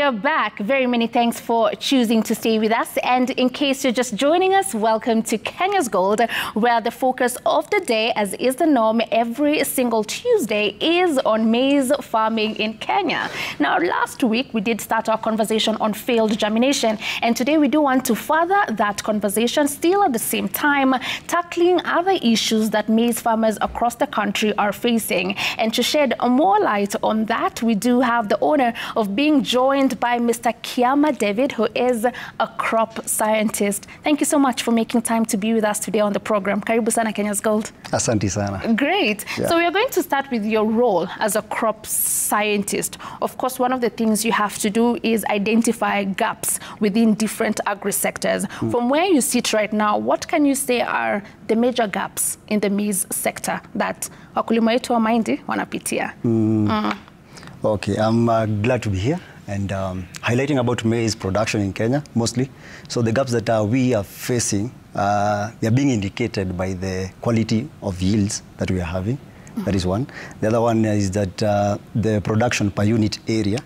are back. Very many thanks for choosing to stay with us. And in case you're just joining us, welcome to Kenya's Gold, where the focus of the day, as is the norm every single Tuesday, is on maize farming in Kenya. Now, last week, we did start our conversation on failed germination. And today, we do want to further that conversation, still at the same time, tackling other issues that maize farmers across the country are facing. And to shed more light on that, we do have the honor of being joined by Mr. Kiama David, who is a crop scientist. Thank you so much for making time to be with us today on the program. Karibu sana Kenya's Gold. Asante sana. Great. Yeah. So we are going to start with your role as a crop scientist. Of course, one of the things you have to do is identify gaps within different agri-sectors. From where you sit right now, what can you say are the major gaps in the maize sector that wakulima wetu wa mahindi wanapitia? Okay, I'm glad to be here and highlighting about maize production in Kenya mostly. So the gaps that we are facing, they are being indicated by the quality of yields that we are having. That is one. The other one is that the production per unit area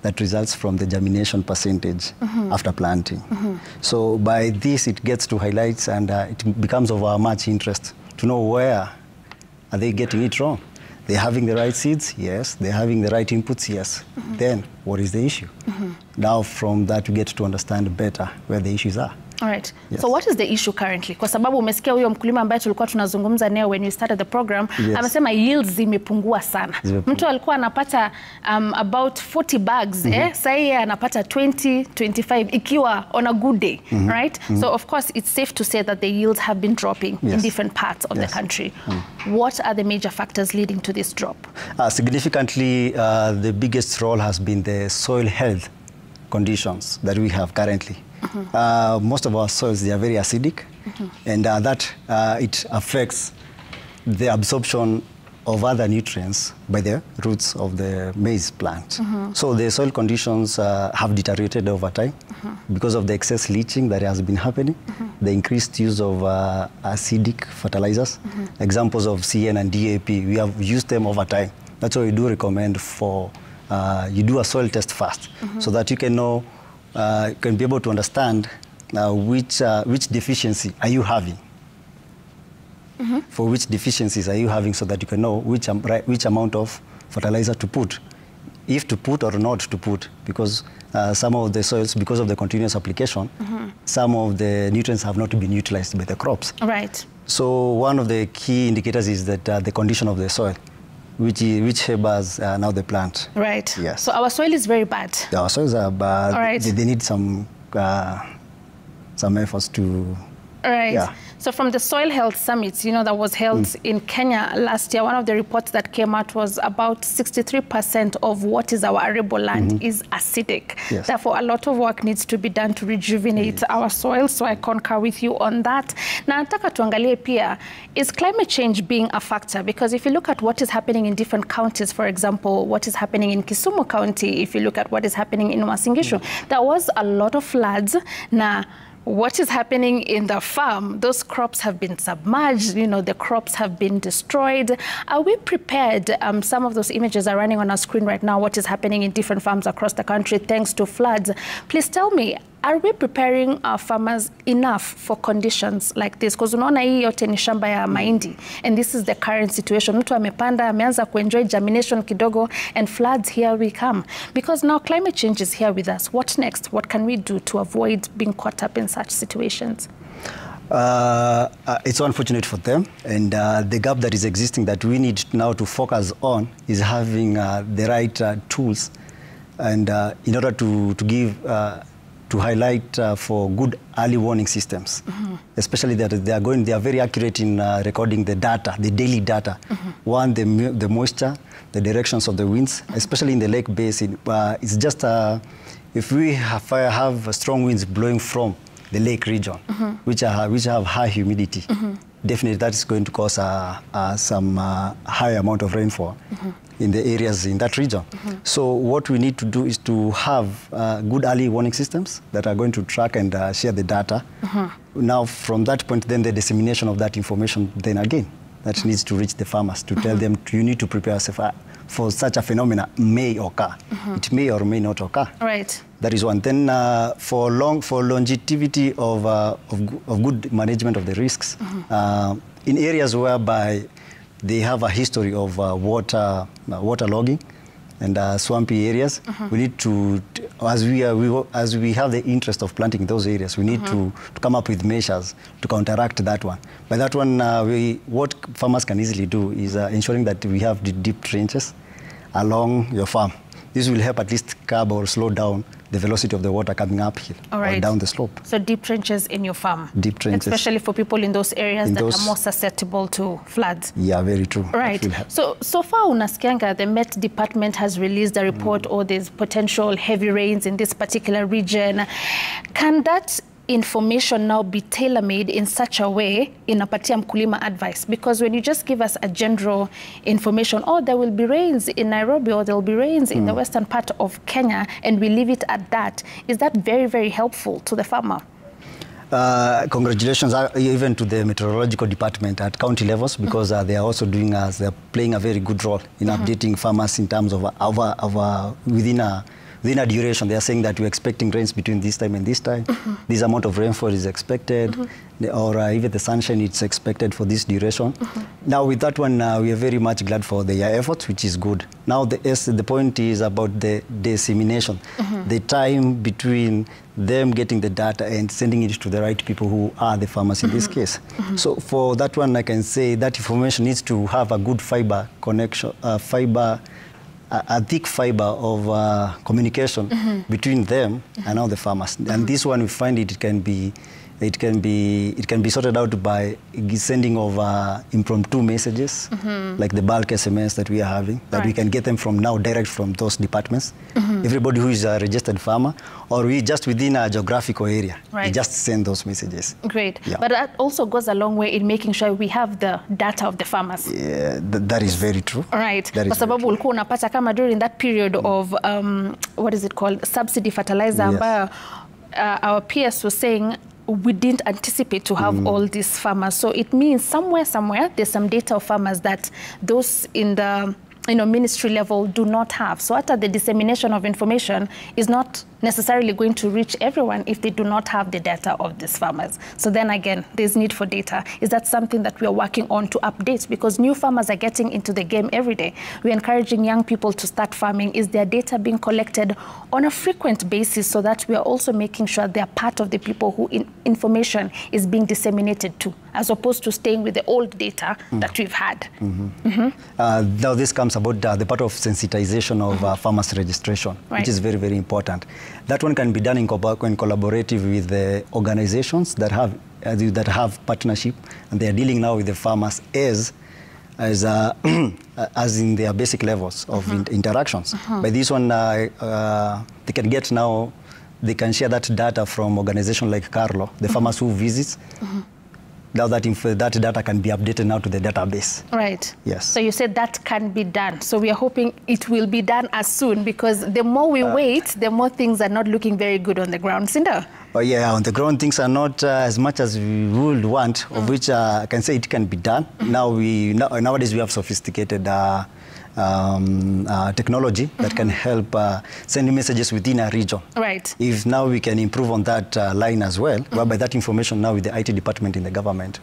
that results from the germination percentage after planting. So by this, it gets to highlights and it becomes of much interest to know where are they getting it wrong. They're having the right seeds, yes. They're having the right inputs, yes. Then, what is the issue? Now, from that, we get to understand better where the issues are. All right. Yes. So what is the issue currently? Kwa sababu umesikia huyo mkulima ambaye tulikuwa tunazungumza naye when we started the program, amesema yields zimepungua sana. Mtu alikuwa anapata about 40 bags, sasa yeye anapata 20, 25 ikiwa on a good day, right? So of course it's safe to say that the yields have been dropping in different parts of the country. What are the major factors leading to this drop? Significantly, the biggest role has been the soil health conditions that we have currently. Most of our soils, they are very acidic, and that it affects the absorption of other nutrients by the roots of the maize plant. So the soil conditions have deteriorated over time because of the excess leaching that has been happening, the increased use of acidic fertilizers. Examples of CN and DAP, we have used them over time. That's why we do recommend for you do a soil test first, so that you can know, can be able to understand which deficiency are you having. For which deficiencies are you having, so that you can know which amount of fertilizer to put, if to put or not to put, because some of the soils, because of the continuous application, some of the nutrients have not been utilized by the crops. Right. So one of the key indicators is that the condition of the soil, which harbors now the plant. Right. Yes. So our soil is very bad. Our soils are bad. All right. They need some efforts to. All right. Yeah. So from the Soil Health Summit, that was held in Kenya last year, one of the reports that came out was about 63% of what is our arable land is acidic. Yes. Therefore, a lot of work needs to be done to rejuvenate our soil. So I concur with you on that. Na nataka tuangalie pia, is climate change being a factor? Because if you look at what is happening in different counties, for example, what is happening in Kisumu County, if you look at what is happening in Uasin Gishu, there was a lot of floods. Now, what is happening in the farm? Those crops have been submerged, the crops have been destroyed. Are we prepared? Some of those images are running on our screen right now, what is happening in different farms across the country thanks to floods. Please tell me, are we preparing our farmers enough for conditions like this? Because unaona hii yote ni shamba ya mahindi, and this is the current situation. Mtu amepanda, ameanza kuenjoy germination kidogo, and floods, here we come. Because now climate change is here with us. What next? What can we do to avoid being caught up in such situations? It's unfortunate for them, and the gap that is existing that we need now to focus on is having the right tools, and in order to give to highlight for good early warning systems, especially that they are very accurate in recording the data, the daily data. One, the moisture, the directions of the winds, especially in the lake basin. It's just if we have strong winds blowing from the lake region, which have high humidity, definitely that is going to cause some high amount of rainfall in the areas in that region. So what we need to do is to have good early warning systems that are going to track and share the data. Now, from that point, then the dissemination of that information then again that needs to reach the farmers to tell them you need to prepare yourself for such a phenomena may occur. It may or may not occur. Right. That is one. Then for longevity of good management of the risks, in areas whereby they have a history of water logging and swampy areas, we need to, as we have the interest of planting in those areas, we need to come up with measures to counteract that one. By that one, what farmers can easily do is ensuring that we have the deep trenches along your farm. This will help at least curb or slow down the velocity of the water coming uphill or down the slope. So deep trenches in your farm. Deep trenches. Especially for people in those areas that are more susceptible to floods. Yeah, very true. Right. So far, unasikianga, the Met Department has released a report or there's potential heavy rains in this particular region. Can that information now be tailor-made in such a way inapatia mkulima advice? Because when you just give us a general information, oh, there will be rains in Nairobi or there will be rains in the western part of Kenya, and we leave it at that, is that very, very helpful to the farmer? Congratulations even to the meteorological department at county levels, because they are also doing they're playing a very good role in updating farmers in terms of within a duration. They are saying that we're expecting rains between this time and this time. This amount of rainfall is expected, or even the sunshine is expected for this duration. Now with that one, we are very much glad for their efforts, which is good. Now the point is about the dissemination, the time between them getting the data and sending it to the right people who are the farmers in this case. So for that one, I can say that information needs to have a good fiber connection, a thick fiber of communication between them and all the farmers. And this one, we find it can be sorted out by sending of impromptu messages, like the bulk SMS that we are having, that we can get them from now direct from those departments. Everybody who is a registered farmer, or we just within a geographical area, we just send those messages. Great. Yeah. But that also goes a long way in making sure we have the data of the farmers. Yeah, that is very true. Right. Kwa sababu ulikuwa unapata kama during that period of, what is it called, subsidy fertilizer, ambayo our PS was saying, we didn't anticipate to have all these farmers. So it means somewhere, there's some data of farmers that those in the ministry level do not have. So after the dissemination of information is not necessarily going to reach everyone if they do not have the data of these farmers. So then again, there's need for data. Is that something that we are working on to update? Because new farmers are getting into the game every day. We're encouraging young people to start farming. Is their data being collected on a frequent basis so that we are also making sure they are part of the people who information is being disseminated to, as opposed to staying with the old data that we've had? Now this comes about the part of sensitization of farmers registration, which is very, very important. That one can be done in collaborative with the organizations that have partnership, and they are dealing now with the farmers as in their basic levels of interactions. By this one, they can get now, they can share that data from organizations like Carlo, the farmers who visits. Now that data can be updated now to the database. Right. Yes. So you said that can be done. So we are hoping it will be done as soon, because the more we wait, the more things are not looking very good on the ground. Cinder? Oh yeah, on the ground things are not as much as we would want, of which I can say it can be done. Nowadays we have sophisticated technology that can help send messages within a region. Right. If now we can improve on that line as well, whereby that information now with the IT department in the government,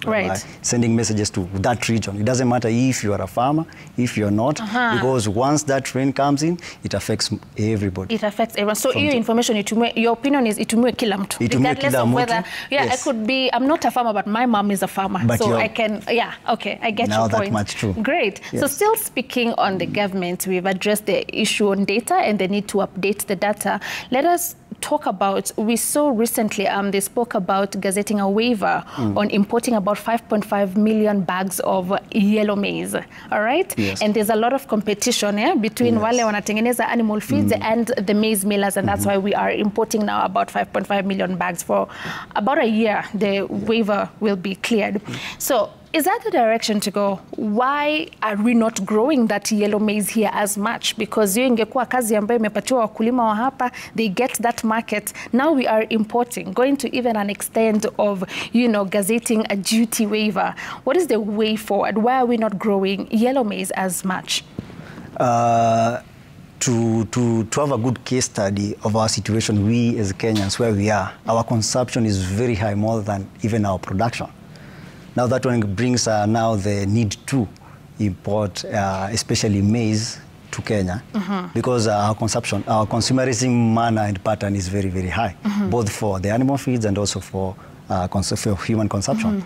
sending messages to that region. It doesn't matter if you are a farmer, if you're not, because once that rain comes in, it affects everybody. It affects everyone. So your information, your opinion is itumue kila mtu. Regardless of whether, I could be, I'm not a farmer, but my mom is a farmer. But so I can, okay, I get your point. Now that much true. Great. Yes. So still speaking on the government, we've addressed the issue on data and the need to update the data. Let us talk about, we saw recently, they spoke about gazetting a waiver on importing about 5.5 million bags of yellow maize, all right? Yes. And there's a lot of competition between wale wanatengeneza animal feeds and the maize millers, and that's why we are importing now about 5.5 million bags for about a year. The waiver will be cleared. So Is that the direction to go? Why are we not growing that yellow maize here as much? Because hiyo ingekuwa kazi ambayo imepatiwa wakulima wa hapa, they get that market. Now we are importing, going to even an extent of, gazetting a duty waiver. What is the way forward? Why are we not growing yellow maize as much? To have a good case study of our situation, we as Kenyans, where we are, our consumption is very high, more than even our production. Now that one brings now the need to import, especially maize, to Kenya, because our consumption, our consumerism manner and pattern is very, very high, both for the animal feeds and also for human consumption.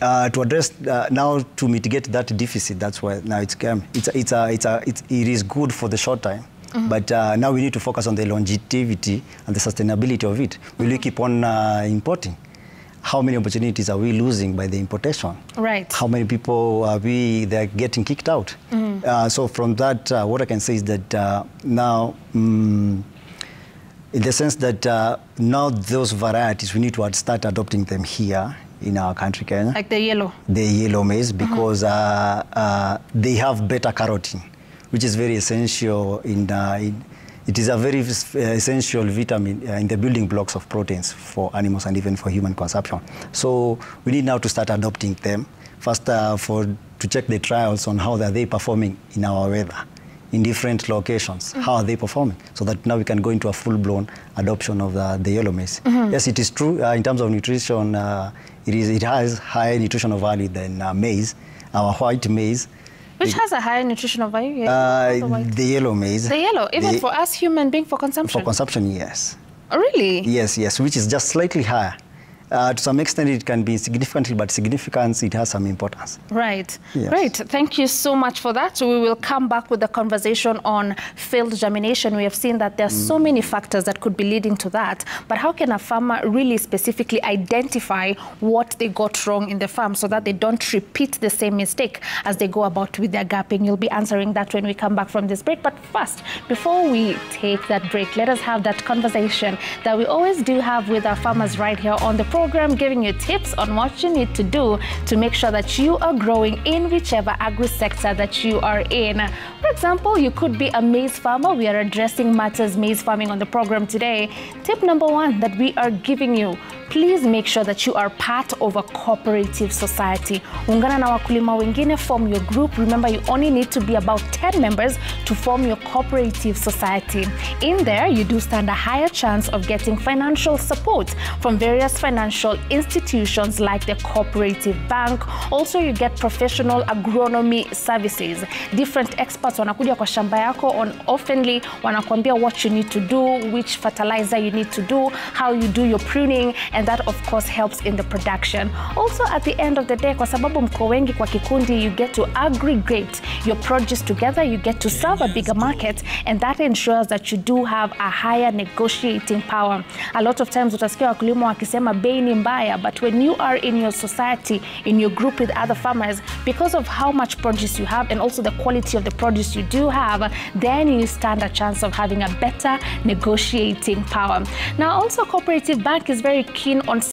To address now, to mitigate that deficit, that's why now it's come. It is good for the short time, but now we need to focus on the longevity and the sustainability of it. Will we keep on importing? How many opportunities are we losing by the importation? Right. How many people are they're getting kicked out? So from that, what I can say is that now, in the sense that now those varieties, we need to start adopting them here in our country, Kenya. Like the yellow? The yellow maize, because they have beta carotene, which is very essential it is a very essential vitamin in the building blocks of proteins for animals and even for human consumption. So we need now to start adopting them. First, to check the trials on how are they performing in our weather, in different locations. How are they performing? So that now we can go into a full-blown adoption of the yellow maize. Yes, it is true. In terms of nutrition, it has higher nutritional value than maize, our white maize. Which has a higher nutritional value? The yellow maize. The yellow, even for us human being, for consumption? For consumption, yes. Oh, really? Yes, which is just slightly higher. To some extent, it can be significantly, but significance, it has some importance. Right. Yes. Great. Thank you so much for that. So we will come back with the conversation on failed germination. We have seen that there are so many factors that could be leading to that. But how can a farmer really specifically identify what they got wrong in the farm so that they don't repeat the same mistake as they go about with their gapping? You'll be answering that when we come back from this break. But first, before we take that break, let us have that conversation that we always do have with our farmers right here on the program, giving you tips on what you need to do to make sure that you are growing in whichever agri-sector that you are in. For example, you could be a maize farmer. We are addressing matters maize farming on the program today. Tip number one that we are giving you: please make sure that you are part of a cooperative society. Ungana na wakulima wengine, form your group. Remember, you only need to be about 10 members to form your cooperative society. In there, you do stand a higher chance of getting financial support from various financial institutions like the cooperative bank. Also, you get professional agronomy services. Different experts wanakuja kwa shamba yako on oftenly wanakuambia what you need to do, which fertilizer you need to do, how you do your pruning, and that of course helps in the production. Also, at the end of the day, kwa sababu mko wengi kwa kikundi, you get to aggregate your produce together, you get to serve a bigger market, and that ensures that you do have a higher negotiating power. A lot of times utasikia wakulima wakisema bei ni mbaya, but when you are in your society, in your group with other farmers, because of how much produce you have and also the quality of the produce you do have, then you stand a chance of having a better negotiating power. Now, also, Cooperative Bank is very keen on